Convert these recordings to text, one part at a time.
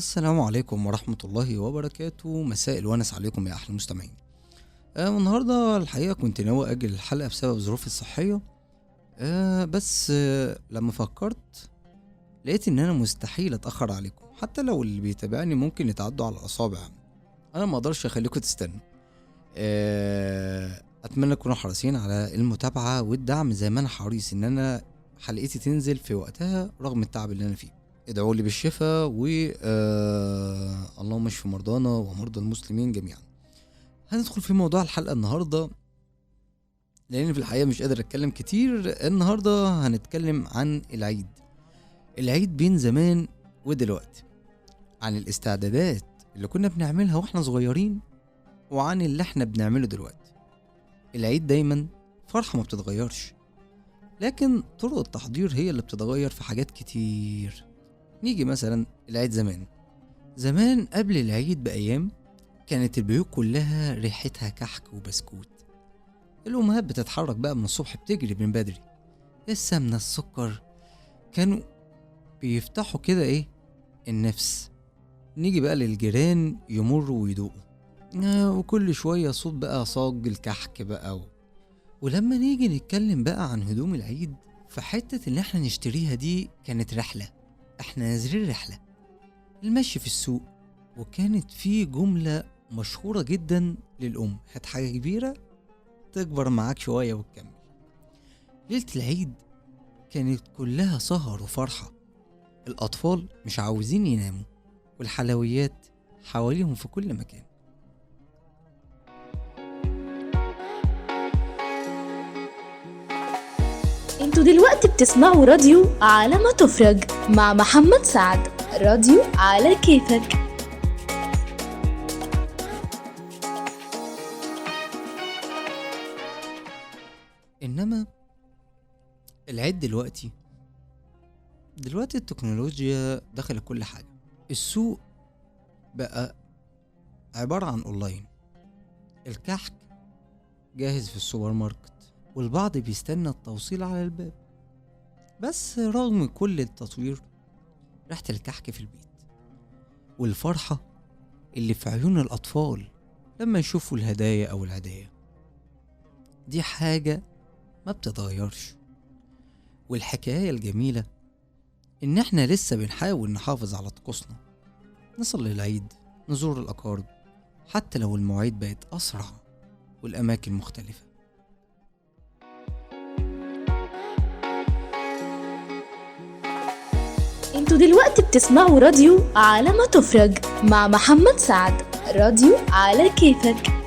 السلام عليكم ورحمة الله وبركاته. مساء الونس عليكم يا أحلى مستمعين. النهاردة الحقيقة كنت ناوي أجل الحلقة بسبب ظروفي الصحية. بس لما فكرت لقيت إن أنا مستحيل أتأخر عليكم، حتى لو اللي بيتابعني ممكن يتعدوا على الأصابع. أنا ما أقدرش أخليكم تستنوا. أتمنى تكونوا حريصين على المتابعة والدعم زي ما أنا حريص إن أنا حلقتي تنزل في وقتها رغم التعب اللي أنا فيه. ادعوا لي بالشفاء و اللهم اشف مرضانا ومرضى المسلمين جميعا. هندخل في موضوع الحلقة النهاردة لأن في الحقيقة مش قادر أتكلم كتير. النهاردة هنتكلم عن العيد بين زمان ودلوقتي، عن الاستعدادات اللي كنا بنعملها واحنا صغيرين وعن اللي احنا بنعمله دلوقتي. العيد دايما فرحة ما بتتغيرش، لكن طرق التحضير هي اللي بتتغير في حاجات كتير. نيجي مثلا العيد زمان قبل العيد بأيام كانت البيوت كلها ريحتها كحك وبسكوت. الأمهات بتتحرك بقى من الصبح، بتجري من بدري. السمنة السكر كانوا بيفتحوا كده النفس. نيجي بقى للجيران يمروا ويدوقوا، وكل شوية صوت بقى صاج الكحك بقى ولما نيجي نتكلم بقى عن هدوم العيد، فحتة اللي احنا نشتريها دي كانت رحلة. احنا نازلين رحلة، المشي في السوق. وكانت في جملة مشهورة جدا للأم: هات حاجة كبيرة تكبر معاك شوية وتكمل. ليلة العيد كانت كلها سهر وفرحة. الأطفال مش عاوزين يناموا، والحلويات حواليهم في كل مكان. انتوا دلوقتي بتسمعوا راديو على ما تفرج مع محمد سعد. راديو على كيفك. إنما العيد دلوقتي التكنولوجيا دخلت كل حاجة. السوق بقى عبارة عن أونلاين. الكحك جاهز في السوبر ماركت، والبعض بيستنى التوصيل على الباب. بس رغم كل التطوير، ريحة الكحك في البيت والفرحة اللي في عيون الأطفال لما يشوفوا الهدايا أو العيدية دي حاجة ما بتتغيرش. والحكاية الجميلة إن احنا لسه بنحاول نحافظ على طقوسنا، نصلي العيد، نزور الأقارب، حتى لو المواعيد بقت أسرع والأماكن مختلفة. انتوا دلوقتي بتسمعوا راديو على ما تفرج مع محمد سعد. راديو على كيفك.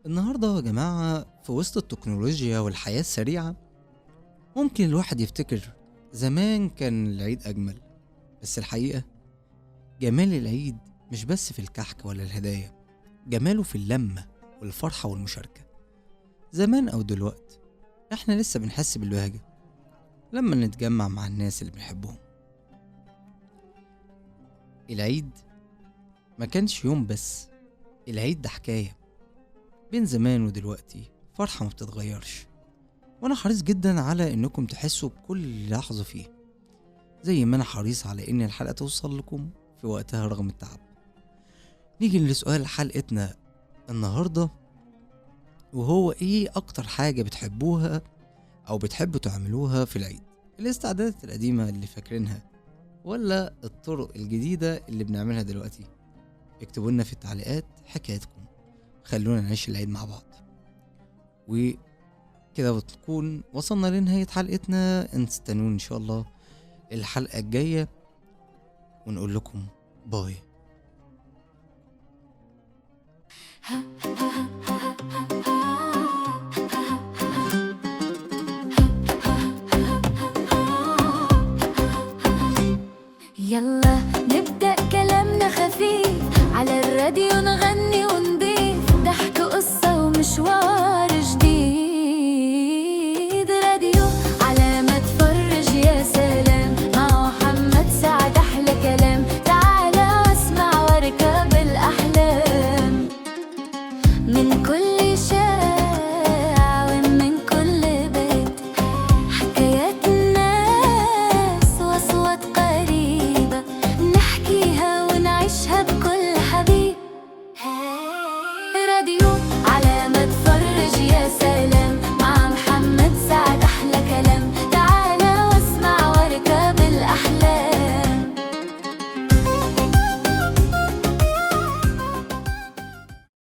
النهاردة يا جماعة في وسط التكنولوجيا والحياة السريعة، ممكن الواحد يفتكر زمان كان العيد أجمل. بس الحقيقة جمال العيد مش بس في الكحك ولا الهدايا، جماله في اللمة والفرحة والمشاركة. زمان أو دلوقتي احنا لسه بنحس بالبهجة لما نتجمع مع الناس اللي بنحبهم. العيد ما كانش يوم بس، العيد ده حكاية بين زمان ودلوقتي، فرحة ما بتتغيرش. وانا حريص جدا على انكم تحسوا بكل لحظة فيه، زي ما انا حريص على ان الحلقة توصل لكم في وقتها رغم التعب. نيجي لسؤال حلقتنا النهاردة، وهو ايه اكتر حاجة بتحبوها او بتحبوا تعملوها في العيد؟ الاستعدادات القديمة اللي فاكرينها ولا الطرق الجديدة اللي بنعملها دلوقتي؟ اكتبوا لنا في التعليقات حكايتكم، خلونا نعيش العيد مع بعض. وكده بتكون وصلنا لنهاية حلقتنا. استنونا ان شاء الله الحلقة الجاية ونقول لكم باي. يلا نبدأ كلامنا خفيف على الراديو، نغني ونضيف ضحك قصة ومشوار